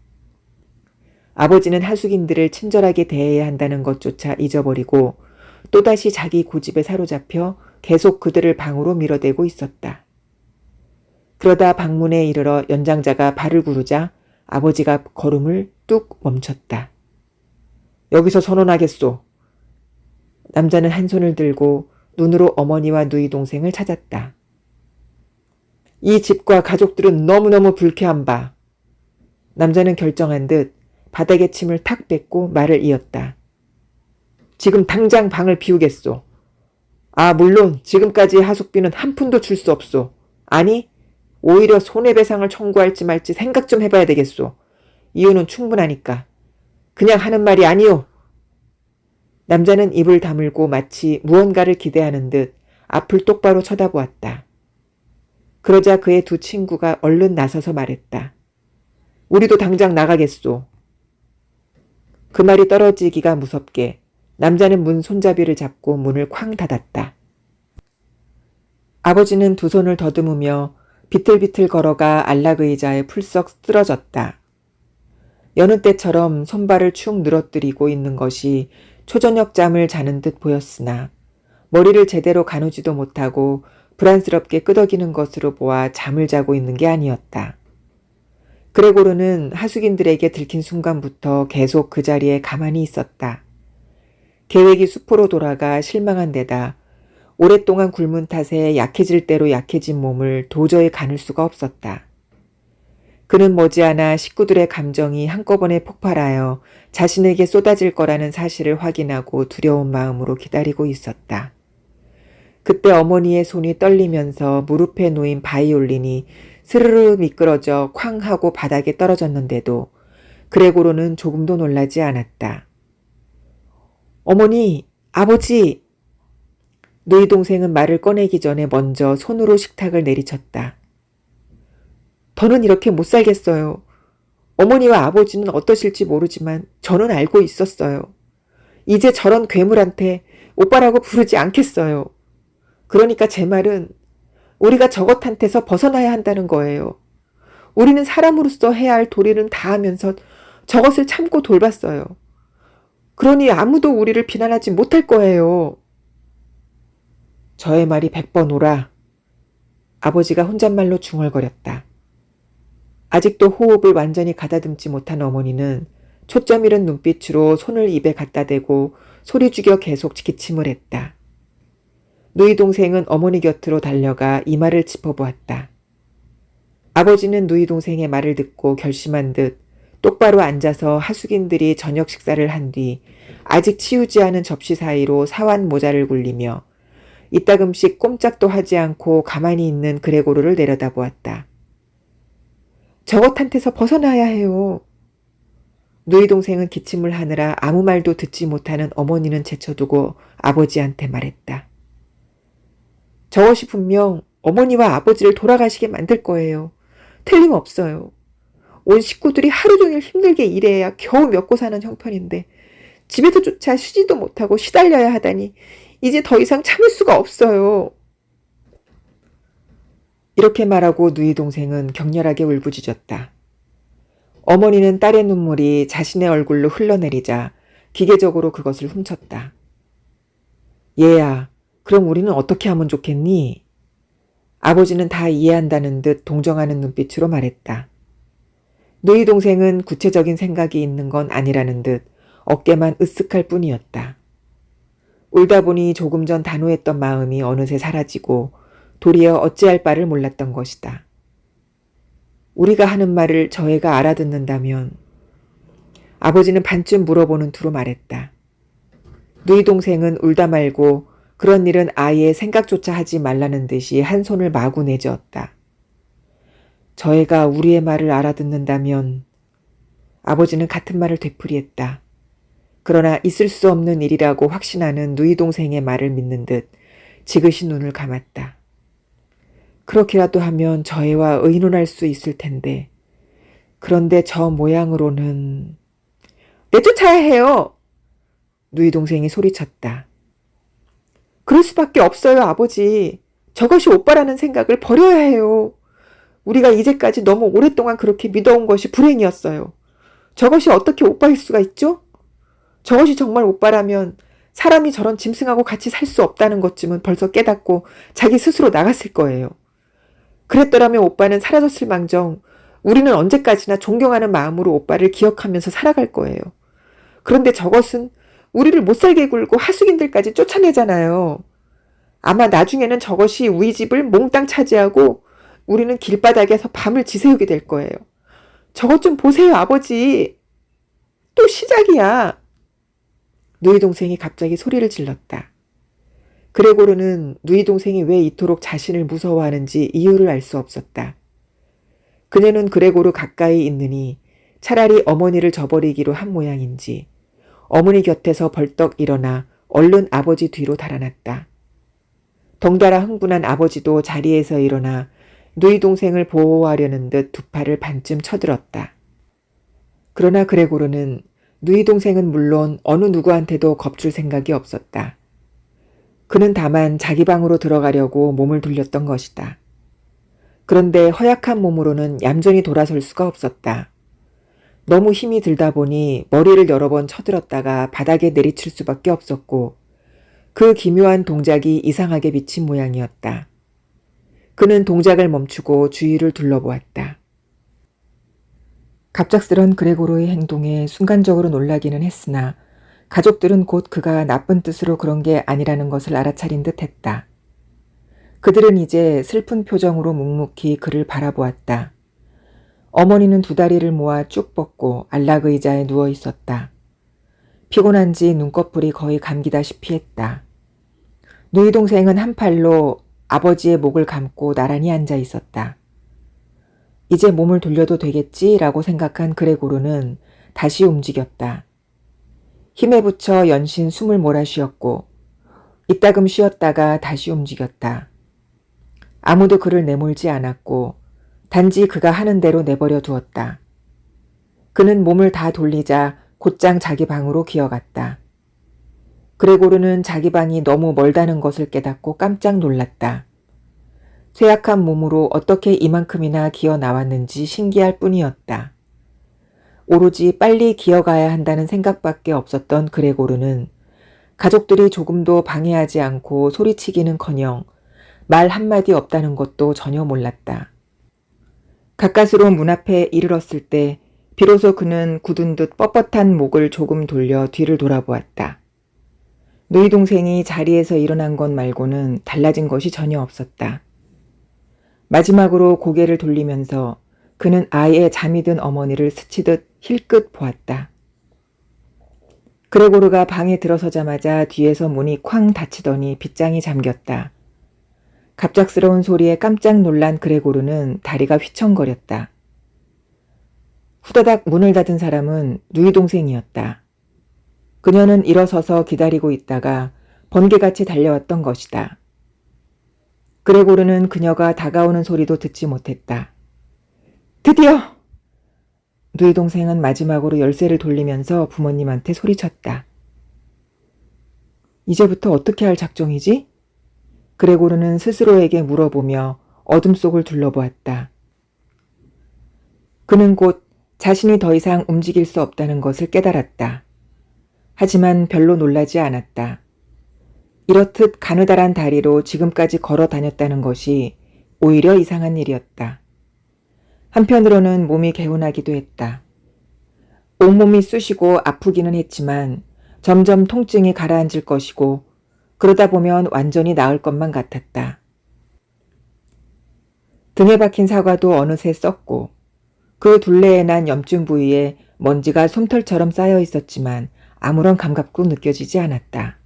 아버지는 하숙인들을 친절하게 대해야 한다는 것조차 잊어버리고 또다시 자기 고집에 사로잡혀 계속 그들을 방으로 밀어대고 있었다. 그러다 방문에 이르러 연장자가 발을 구르자 아버지가 걸음을 뚝 멈췄다. 여기서 선언하겠소. 남자는 한 손을 들고 눈으로 어머니와 누이 동생을 찾았다. 이 집과 가족들은 너무너무 불쾌한 바. 남자는 결정한 듯 바닥에 침을 탁 뱉고 말을 이었다. 지금 당장 방을 비우겠소. 아, 물론 지금까지의 하숙비는 한 푼도 줄 수 없소. 아니, 오히려 손해배상을 청구할지 말지 생각 좀 해봐야 되겠소. 이유는 충분하니까. 그냥 하는 말이 아니오. 남자는 입을 다물고 마치 무언가를 기대하는 듯 앞을 똑바로 쳐다보았다. 그러자 그의 두 친구가 얼른 나서서 말했다. 우리도 당장 나가겠소. 그 말이 떨어지기가 무섭게 남자는 문 손잡이를 잡고 문을 쾅 닫았다. 아버지는 두 손을 더듬으며 비틀비틀 걸어가 안락의자에 풀썩 쓰러졌다. 여느 때처럼 손발을 축 늘어뜨리고 있는 것이 초저녁 잠을 자는 듯 보였으나 머리를 제대로 가누지도 못하고 불안스럽게 끄덕이는 것으로 보아 잠을 자고 있는 게 아니었다. 그레고르는 하숙인들에게 들킨 순간부터 계속 그 자리에 가만히 있었다. 계획이 수포로 돌아가 실망한 데다 오랫동안 굶은 탓에 약해질 대로 약해진 몸을 도저히 가눌 수가 없었다. 그는 머지않아 식구들의 감정이 한꺼번에 폭발하여 자신에게 쏟아질 거라는 사실을 확인하고 두려운 마음으로 기다리고 있었다. 그때 어머니의 손이 떨리면서 무릎에 놓인 바이올린이 스르르 미끄러져 쾅 하고 바닥에 떨어졌는데도 그레고로는 조금도 놀라지 않았다. 어머니, 아버지! 누이 동생은 말을 꺼내기 전에 먼저 손으로 식탁을 내리쳤다. 더는 이렇게 못 살겠어요. 어머니와 아버지는 어떠실지 모르지만 저는 알고 있었어요. 이제 저런 괴물한테 오빠라고 부르지 않겠어요. 그러니까 제 말은 우리가 저것한테서 벗어나야 한다는 거예요. 우리는 사람으로서 해야 할 도리는 다 하면서 저것을 참고 돌봤어요. 그러니 아무도 우리를 비난하지 못할 거예요. 저의 말이 100번 오라. 아버지가 혼잣말로 중얼거렸다. 아직도 호흡을 완전히 가다듬지 못한 어머니는 초점 잃은 눈빛으로 손을 입에 갖다 대고 소리 죽여 계속 기침을 했다. 누이 동생은 어머니 곁으로 달려가 이마를 짚어보았다. 아버지는 누이 동생의 말을 듣고 결심한 듯 똑바로 앉아서 하숙인들이 저녁 식사를 한 뒤 아직 치우지 않은 접시 사이로 사완 모자를 굴리며 이따금씩 꼼짝도 하지 않고 가만히 있는 그레고르를 내려다보았다. 저것한테서 벗어나야 해요. 누이 동생은 기침을 하느라 아무 말도 듣지 못하는 어머니는 제쳐두고 아버지한테 말했다. 저것이 분명 어머니와 아버지를 돌아가시게 만들 거예요. 틀림없어요. 온 식구들이 하루 종일 힘들게 일해야 겨우 먹고 사는 형편인데 집에서조차 쉬지도 못하고 시달려야 하다니 이제 더 이상 참을 수가 없어요. 이렇게 말하고 누이 동생은 격렬하게 울부짖었다. 어머니는 딸의 눈물이 자신의 얼굴로 흘러내리자 기계적으로 그것을 훔쳤다. 얘야, 그럼 우리는 어떻게 하면 좋겠니? 아버지는 다 이해한다는 듯 동정하는 눈빛으로 말했다. 누이 동생은 구체적인 생각이 있는 건 아니라는 듯 어깨만 으쓱할 뿐이었다. 울다 보니 조금 전 단호했던 마음이 어느새 사라지고 도리어 어찌할 바를 몰랐던 것이다. 우리가 하는 말을 저 애가 알아듣는다면 아버지는 반쯤 물어보는 투로 말했다. 누이 동생은 울다 말고 그런 일은 아예 생각조차 하지 말라는 듯이 한 손을 마구 내저었다. 저 애가 우리의 말을 알아듣는다면 아버지는 같은 말을 되풀이했다. 그러나 있을 수 없는 일이라고 확신하는 누이 동생의 말을 믿는 듯 지그시 눈을 감았다. 그렇게라도 하면 저 애와 의논할 수 있을 텐데 그런데 저 모양으로는 내쫓아야 해요. 누이 동생이 소리쳤다. 그럴 수밖에 없어요, 아버지. 저것이 오빠라는 생각을 버려야 해요. 우리가 이제까지 너무 오랫동안 그렇게 믿어온 것이 불행이었어요. 저것이 어떻게 오빠일 수가 있죠? 저것이 정말 오빠라면 사람이 저런 짐승하고 같이 살 수 없다는 것쯤은 벌써 깨닫고 자기 스스로 나갔을 거예요. 그랬더라면 오빠는 사라졌을 망정 우리는 언제까지나 존경하는 마음으로 오빠를 기억하면서 살아갈 거예요. 그런데 저것은 우리를 못살게 굴고 하숙인들까지 쫓아내잖아요. 아마 나중에는 저것이 우리 집을 몽땅 차지하고 우리는 길바닥에서 밤을 지새우게 될 거예요. 저것 좀 보세요, 아버지. 또 시작이야. 누이 동생이 갑자기 소리를 질렀다. 그레고르는 누이 동생이 왜 이토록 자신을 무서워하는지 이유를 알 수 없었다. 그녀는 그레고르 가까이 있느니 차라리 어머니를 저버리기로 한 모양인지 어머니 곁에서 벌떡 일어나 얼른 아버지 뒤로 달아났다. 덩달아 흥분한 아버지도 자리에서 일어나 누이 동생을 보호하려는 듯 두 팔을 반쯤 쳐들었다. 그러나 그레고르는 누이 동생은 물론 어느 누구한테도 겁줄 생각이 없었다. 그는 다만 자기 방으로 들어가려고 몸을 돌렸던 것이다. 그런데 허약한 몸으로는 얌전히 돌아설 수가 없었다. 너무 힘이 들다 보니 머리를 여러 번 쳐들었다가 바닥에 내리칠 수밖에 없었고 그 기묘한 동작이 이상하게 비친 모양이었다. 그는 동작을 멈추고 주위를 둘러보았다. 갑작스런 그레고르의 행동에 순간적으로 놀라기는 했으나 가족들은 곧 그가 나쁜 뜻으로 그런 게 아니라는 것을 알아차린 듯 했다. 그들은 이제 슬픈 표정으로 묵묵히 그를 바라보았다. 어머니는 두 다리를 모아 쭉 뻗고 안락 의자에 누워 있었다. 피곤한지 눈꺼풀이 거의 감기다시피 했다. 누이 동생은 한 팔로 아버지의 목을 감고 나란히 앉아 있었다. 이제 몸을 돌려도 되겠지라고 생각한 그레고르는 다시 움직였다. 힘에 붙여 연신 숨을 몰아쉬었고 이따금 쉬었다가 다시 움직였다. 아무도 그를 내몰지 않았고 단지 그가 하는 대로 내버려 두었다. 그는 몸을 다 돌리자 곧장 자기 방으로 기어갔다. 그레고르는 자기 방이 너무 멀다는 것을 깨닫고 깜짝 놀랐다. 쇠약한 몸으로 어떻게 이만큼이나 기어 나왔는지 신기할 뿐이었다. 오로지 빨리 기어가야 한다는 생각밖에 없었던 그레고르는 가족들이 조금도 방해하지 않고 소리치기는커녕 말 한마디 없다는 것도 전혀 몰랐다. 가까스로 문 앞에 이르렀을 때 비로소 그는 굳은 듯 뻣뻣한 목을 조금 돌려 뒤를 돌아보았다. 누이 동생이 자리에서 일어난 것 말고는 달라진 것이 전혀 없었다. 마지막으로 고개를 돌리면서 그는 아예 잠이 든 어머니를 스치듯 힐끗 보았다. 그레고르가 방에 들어서자마자 뒤에서 문이 쾅 닫히더니 빗장이 잠겼다. 갑작스러운 소리에 깜짝 놀란 그레고르는 다리가 휘청거렸다. 후다닥 문을 닫은 사람은 누이 동생이었다. 그녀는 일어서서 기다리고 있다가 번개같이 달려왔던 것이다. 그레고르는 그녀가 다가오는 소리도 듣지 못했다. 드디어! 누이 동생은 마지막으로 열쇠를 돌리면서 부모님한테 소리쳤다. 이제부터 어떻게 할 작정이지? 그레고르는 스스로에게 물어보며 어둠 속을 둘러보았다. 그는 곧 자신이 더 이상 움직일 수 없다는 것을 깨달았다. 하지만 별로 놀라지 않았다. 이렇듯 가느다란 다리로 지금까지 걸어 다녔다는 것이 오히려 이상한 일이었다. 한편으로는 몸이 개운하기도 했다. 온몸이 쑤시고 아프기는 했지만 점점 통증이 가라앉을 것이고 그러다 보면 완전히 나을 것만 같았다. 등에 박힌 사과도 어느새 썩고 그 둘레에 난 염증 부위에 먼지가 솜털처럼 쌓여 있었지만 아무런 감각도 느껴지지 않았다.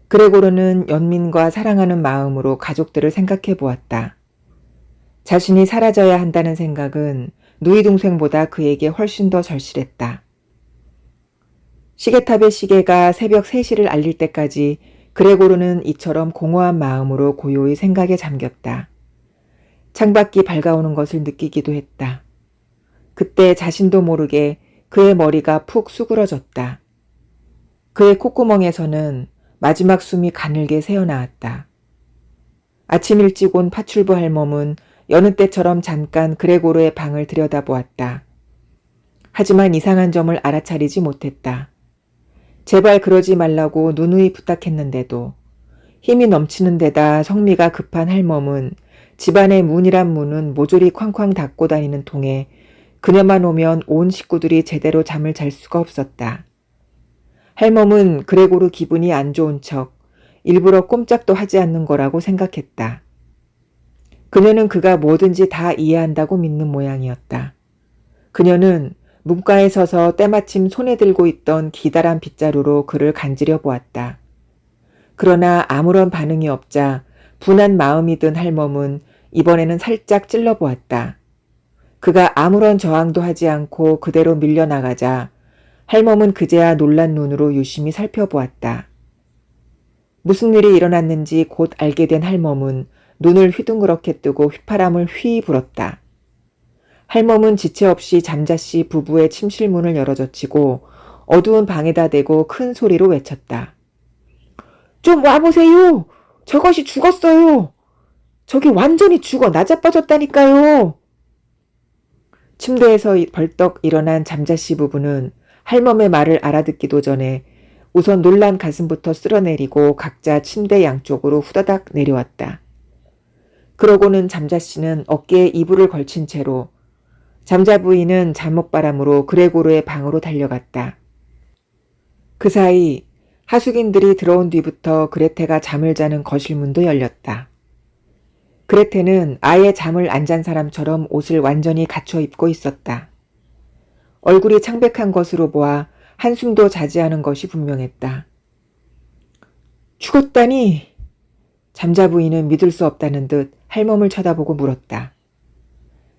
그레고르는 연민과 사랑하는 마음으로 가족들을 생각해 보았다. 자신이 사라져야 한다는 생각은 누이 동생보다 그에게 훨씬 더 절실했다. 시계탑의 시계가 새벽 3시를 알릴 때까지 그레고르는 이처럼 공허한 마음으로 고요히 생각에 잠겼다. 창밖이 밝아오는 것을 느끼기도 했다. 그때 자신도 모르게 그의 머리가 푹 수그러졌다. 그의 콧구멍에서는 마지막 숨이 가늘게 새어나왔다. 아침 일찍 온 파출부 할멈은 여느 때처럼 잠깐 그레고르의 방을 들여다보았다. 하지만 이상한 점을 알아차리지 못했다. 제발 그러지 말라고 누누이 부탁했는데도 힘이 넘치는 데다 성미가 급한 할멈은 집안의 문이란 문은 모조리 쾅쾅 닫고 다니는 통에 그녀만 오면 온 식구들이 제대로 잠을 잘 수가 없었다. 할멈은 그레고르 기분이 안 좋은 척 일부러 꼼짝도 하지 않는 거라고 생각했다. 그녀는 그가 뭐든지 다 이해한다고 믿는 모양이었다. 그녀는 문가에 서서 때마침 손에 들고 있던 기다란 빗자루로 그를 간지려 보았다. 그러나 아무런 반응이 없자 분한 마음이 든 할멈은 이번에는 살짝 찔러 보았다. 그가 아무런 저항도 하지 않고 그대로 밀려나가자 할멈은 그제야 놀란 눈으로 유심히 살펴보았다. 무슨 일이 일어났는지 곧 알게 된 할멈은 눈을 휘둥그렇게 뜨고 휘파람을 휘 불었다. 할멈은 지체 없이 잠자씨 부부의 침실문을 열어젖히고 어두운 방에다 대고 큰 소리로 외쳤다. 좀 와보세요. 저것이 죽었어요. 저기 완전히 죽어 나자빠졌다니까요. 침대에서 벌떡 일어난 잠자씨 부부는 할멈의 말을 알아듣기도 전에 우선 놀란 가슴부터 쓸어내리고 각자 침대 양쪽으로 후다닥 내려왔다. 그러고는 잠자씨는 어깨에 이불을 걸친 채로 잠자 부인은 잠옷바람으로 그레고르의 방으로 달려갔다. 그 사이 하숙인들이 들어온 뒤부터 그레테가 잠을 자는 거실문도 열렸다. 그레테는 아예 잠을 안 잔 사람처럼 옷을 완전히 갖춰 입고 있었다. 얼굴이 창백한 것으로 보아 한숨도 자지 않은 것이 분명했다. 죽었다니? 잠자 부인은 믿을 수 없다는 듯 할멈을 쳐다보고 물었다.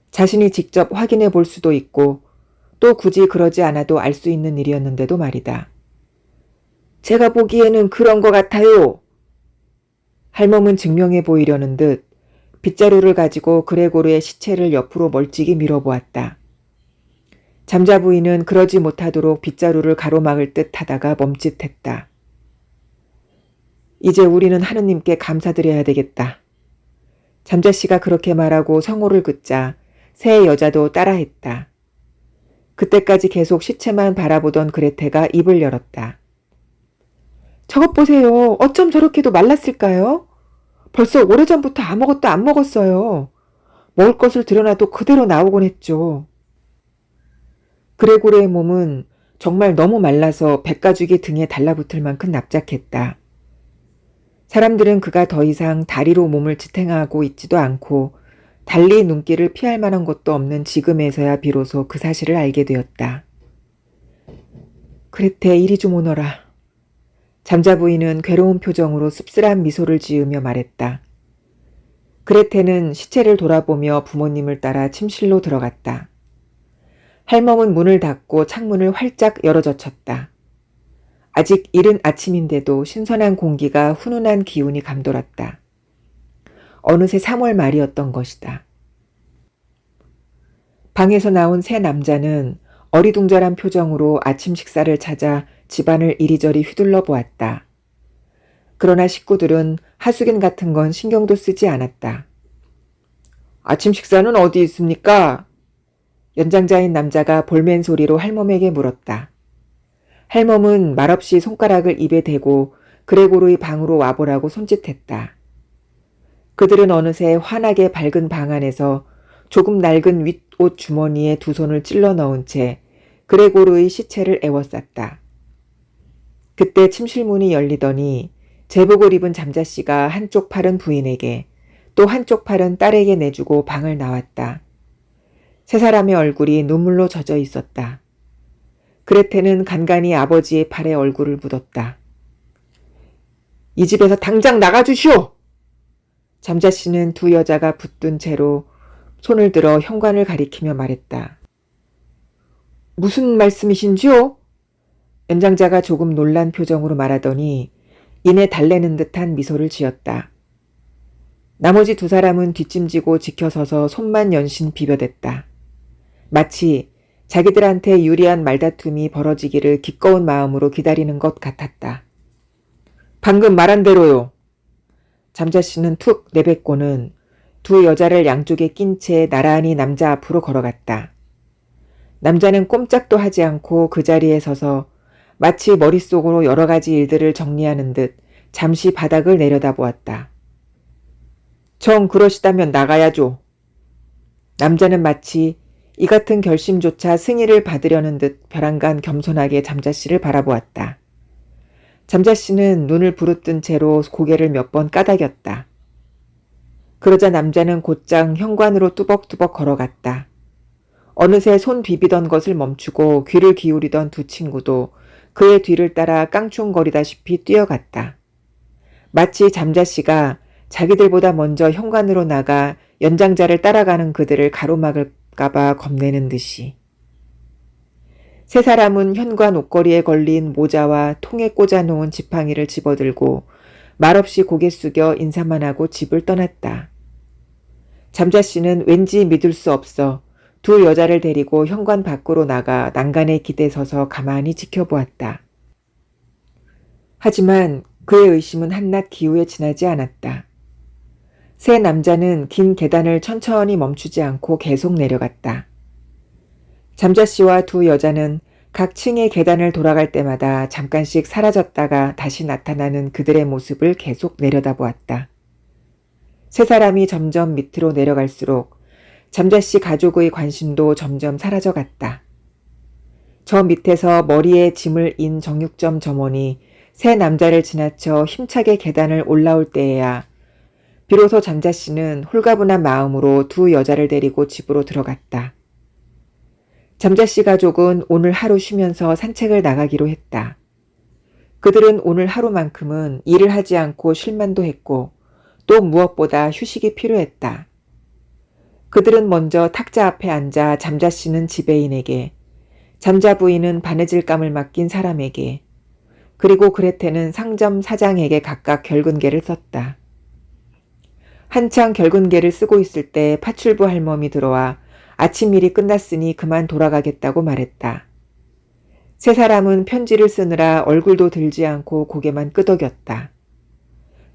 자신이 직접 확인해 볼 수도 있고 또 굳이 그러지 않아도 알 수 있는 일이었는데도 말이다. 제가 보기에는 그런 것 같아요. 할멈은 증명해 보이려는 듯 빗자루를 가지고 그레고르의 시체를 옆으로 멀찍이 밀어보았다. 잠자 부인은 그러지 못하도록 빗자루를 가로막을 듯 하다가 멈칫했다. 이제 우리는 하느님께 감사드려야 되겠다. 잠자씨가 그렇게 말하고 성호를 긋자 새 여자도 따라했다. 그때까지 계속 시체만 바라보던 그레테가 입을 열었다. 저것 보세요. 어쩜 저렇게도 말랐을까요? 벌써 오래전부터 아무것도 안 먹었어요. 먹을 것을 들여놔도 그대로 나오곤 했죠. 그레고르의 몸은 정말 너무 말라서 백가죽이 등에 달라붙을 만큼 납작했다. 사람들은 그가 더 이상 다리로 몸을 지탱하고 있지도 않고 달리 눈길을 피할 만한 것도 없는 지금에서야 비로소 그 사실을 알게 되었다. 그레테, 이리 좀 오너라. 잠자 부인은 괴로운 표정으로 씁쓸한 미소를 지으며 말했다. 그레테는 시체를 돌아보며 부모님을 따라 침실로 들어갔다. 할멈은 문을 닫고 창문을 활짝 열어젖혔다. 아직 이른 아침인데도 신선한 공기가 훈훈한 기운이 감돌았다. 어느새 3월 말이었던 것이다. 방에서 나온 새 남자는 어리둥절한 표정으로 아침 식사를 찾아 집안을 이리저리 휘둘러 보았다. 그러나 식구들은 하수긴 같은 건 신경도 쓰지 않았다. 아침 식사는 어디 있습니까? 연장자인 남자가 볼멘 소리로 할멈에게 물었다. 할멈은 말없이 손가락을 입에 대고 그레고르의 방으로 와보라고 손짓했다. 그들은 어느새 환하게 밝은 방 안에서 조금 낡은 윗옷 주머니에 두 손을 찔러 넣은 채 그레고르의 시체를 에워쌌다. 그때 침실문이 열리더니 제복을 입은 잠자씨가 한쪽 팔은 부인에게 또 한쪽 팔은 딸에게 내주고 방을 나왔다. 세 사람의 얼굴이 눈물로 젖어 있었다. 그레테는 간간히 아버지의 팔에 얼굴을 묻었다. 이 집에서 당장 나가주시오! 잠자씨는 두 여자가 붙든 채로 손을 들어 현관을 가리키며 말했다. 무슨 말씀이신지요? 연장자가 조금 놀란 표정으로 말하더니 이내 달래는 듯한 미소를 지었다. 나머지 두 사람은 뒷짐지고 지켜서서 손만 연신 비벼댔다. 마치 자기들한테 유리한 말다툼이 벌어지기를 기꺼운 마음으로 기다리는 것 같았다. 방금 말한 대로요. 잠자씨는 툭 내뱉고는 두 여자를 양쪽에 낀 채 나란히 남자 앞으로 걸어갔다. 남자는 꼼짝도 하지 않고 그 자리에 서서 마치 머릿속으로 여러 가지 일들을 정리하는 듯 잠시 바닥을 내려다보았다. 정 그러시다면 나가야죠. 남자는 마치 이 같은 결심조차 승인을 받으려는 듯 벼랑간 겸손하게 잠자씨를 바라보았다. 잠자씨는 눈을 부릅뜬 채로 고개를 몇 번 까닥였다. 그러자 남자는 곧장 현관으로 뚜벅뚜벅 걸어갔다. 어느새 손 비비던 것을 멈추고 귀를 기울이던 두 친구도 그의 뒤를 따라 깡충거리다시피 뛰어갔다. 마치 잠자씨가 자기들보다 먼저 현관으로 나가 연장자를 따라가는 그들을 가로막을까봐 겁내는 듯이. 세 사람은 현관 옷걸이에 걸린 모자와 통에 꽂아놓은 지팡이를 집어들고 말없이 고개 숙여 인사만 하고 집을 떠났다. 잠자씨는 왠지 믿을 수 없어 두 여자를 데리고 현관 밖으로 나가 난간에 기대 서서 가만히 지켜보았다. 하지만 그의 의심은 한낱 기우에 지나지 않았다. 새 남자는 긴 계단을 천천히 멈추지 않고 계속 내려갔다. 잠자씨와 두 여자는 각 층의 계단을 돌아갈 때마다 잠깐씩 사라졌다가 다시 나타나는 그들의 모습을 계속 내려다보았다. 세 사람이 점점 밑으로 내려갈수록 잠자씨 가족의 관심도 점점 사라져갔다. 저 밑에서 머리에 짐을 인 정육점 점원이 새 남자를 지나쳐 힘차게 계단을 올라올 때에야 비로소 잠자씨는 홀가분한 마음으로 두 여자를 데리고 집으로 들어갔다. 잠자씨 가족은 오늘 하루 쉬면서 산책을 나가기로 했다. 그들은 오늘 하루만큼은 일을 하지 않고 쉴만도 했고 또 무엇보다 휴식이 필요했다. 그들은 먼저 탁자 앞에 앉아 잠자씨는 지배인에게, 잠자 부인은 바느질감을 맡긴 사람에게, 그리고 그레테는 상점 사장에게 각각 결근개를 썼다. 한창 결근개를 쓰고 있을 때 파출부 할멈이 들어와 아침 일이 끝났으니 그만 돌아가겠다고 말했다. 세 사람은 편지를 쓰느라 얼굴도 들지 않고 고개만 끄덕였다.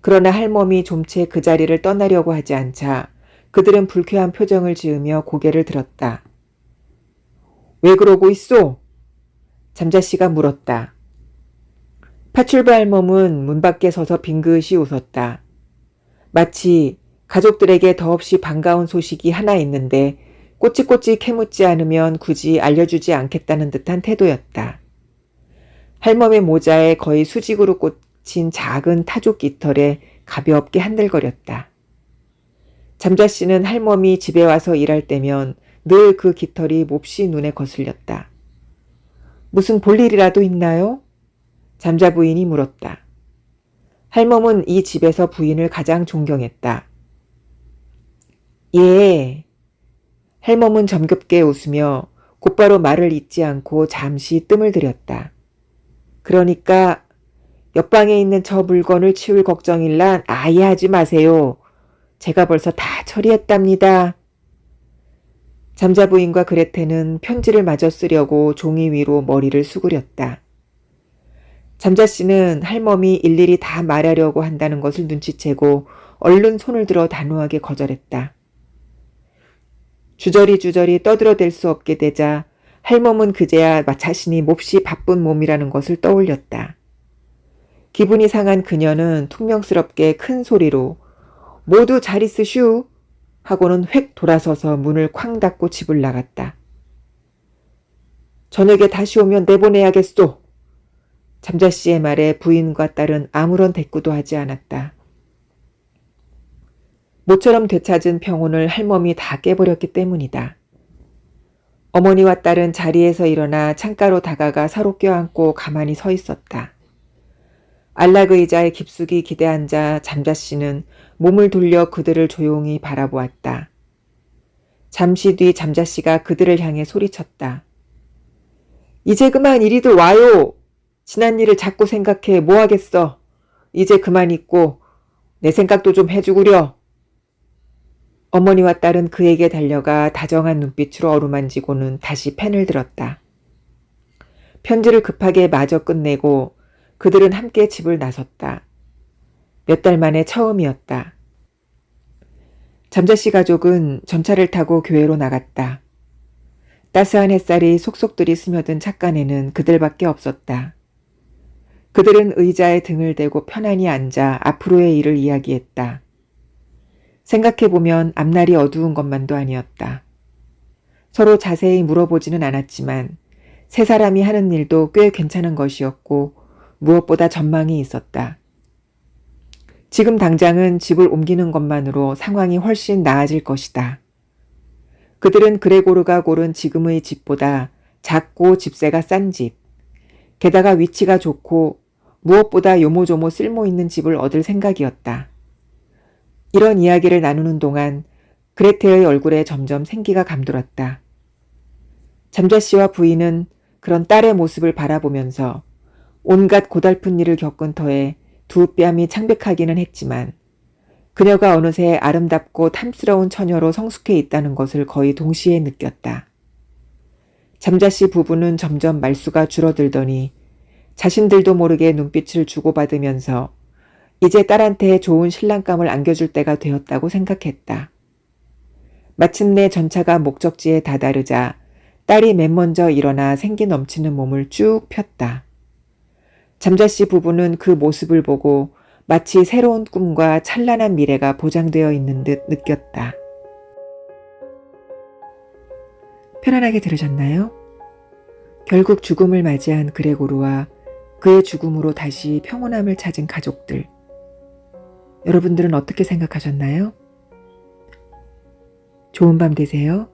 그러나 할멈이 좀채 그 자리를 떠나려고 하지 않자 그들은 불쾌한 표정을 지으며 고개를 들었다. 왜 그러고 있소? 잠자씨가 물었다. 파출부 할멈은 문 밖에 서서 빙긋이 웃었다. 마치 가족들에게 더없이 반가운 소식이 하나 있는데 꼬치꼬치 캐묻지 않으면 굳이 알려주지 않겠다는 듯한 태도였다. 할멈의 모자에 거의 수직으로 꽂힌 작은 타족 깃털에 가볍게 한들거렸다. 잠자씨는 할멈이 집에 와서 일할 때면 늘 그 깃털이 몹시 눈에 거슬렸다. 무슨 볼일이라도 있나요? 잠자 부인이 물었다. 할멈은 이 집에서 부인을 가장 존경했다. 예. 할멈은 정겹게 웃으며 곧바로 말을 잇지 않고 잠시 뜸을 들였다. 그러니까 옆방에 있는 저 물건을 치울 걱정일란 아예 하지 마세요. 제가 벌써 다 처리했답니다. 잠자 부인과 그레테는 편지를 마저 쓰려고 종이 위로 머리를 수그렸다. 잠자씨는 할멈이 일일이 다 말하려고 한다는 것을 눈치채고 얼른 손을 들어 단호하게 거절했다. 주저리 떠들어댈 수 없게 되자 할멈은 그제야 자신이 몹시 바쁜 몸이라는 것을 떠올렸다. 기분이 상한 그녀는 퉁명스럽게 큰 소리로 모두 잘 있으슈 하고는 획 돌아서서 문을 쾅 닫고 집을 나갔다. 저녁에 다시 오면 내보내야겠소. 잠자씨의 말에 부인과 딸은 아무런 대꾸도 하지 않았다. 모처럼 되찾은 평온을 할멈이 다 깨버렸기 때문이다. 어머니와 딸은 자리에서 일어나 창가로 다가가 서로 껴안고 가만히 서 있었다. 안락 의자에 깊숙이 기대앉아 잠자씨는 몸을 돌려 그들을 조용히 바라보았다. 잠시 뒤 잠자씨가 그들을 향해 소리쳤다. 이제 그만 이리들 와요. 지난 일을 자꾸 생각해 뭐하겠어. 이제 그만 있고 내 생각도 좀 해주구려. 어머니와 딸은 그에게 달려가 다정한 눈빛으로 어루만지고는 다시 펜을 들었다. 편지를 급하게 마저 끝내고 그들은 함께 집을 나섰다. 몇 달 만에 처음이었다. 잠자씨 가족은 전차를 타고 교회로 나갔다. 따스한 햇살이 속속들이 스며든 착간에는 그들밖에 없었다. 그들은 의자에 등을 대고 편안히 앉아 앞으로의 일을 이야기했다. 생각해보면 앞날이 어두운 것만도 아니었다. 서로 자세히 물어보지는 않았지만 세 사람이 하는 일도 꽤 괜찮은 것이었고 무엇보다 전망이 있었다. 지금 당장은 집을 옮기는 것만으로 상황이 훨씬 나아질 것이다. 그들은 그레고르가 고른 지금의 집보다 작고 집세가 싼 집, 게다가 위치가 좋고 무엇보다 요모조모 쓸모있는 집을 얻을 생각이었다. 이런 이야기를 나누는 동안 그레테의 얼굴에 점점 생기가 감돌았다. 잠자씨와 부인은 그런 딸의 모습을 바라보면서 온갖 고달픈 일을 겪은 터에 두 뺨이 창백하기는 했지만 그녀가 어느새 아름답고 탐스러운 처녀로 성숙해 있다는 것을 거의 동시에 느꼈다. 잠자씨 부부는 점점 말수가 줄어들더니 자신들도 모르게 눈빛을 주고받으면서 이제 딸한테 좋은 신랑감을 안겨줄 때가 되었다고 생각했다. 마침내 전차가 목적지에 다다르자 딸이 맨 먼저 일어나 생기 넘치는 몸을 쭉 폈다. 잠자씨 부부는 그 모습을 보고 마치 새로운 꿈과 찬란한 미래가 보장되어 있는 듯 느꼈다. 편안하게 들으셨나요? 결국 죽음을 맞이한 그레고르와 그의 죽음으로 다시 평온함을 찾은 가족들. 여러분들은 어떻게 생각하셨나요? 좋은 밤 되세요.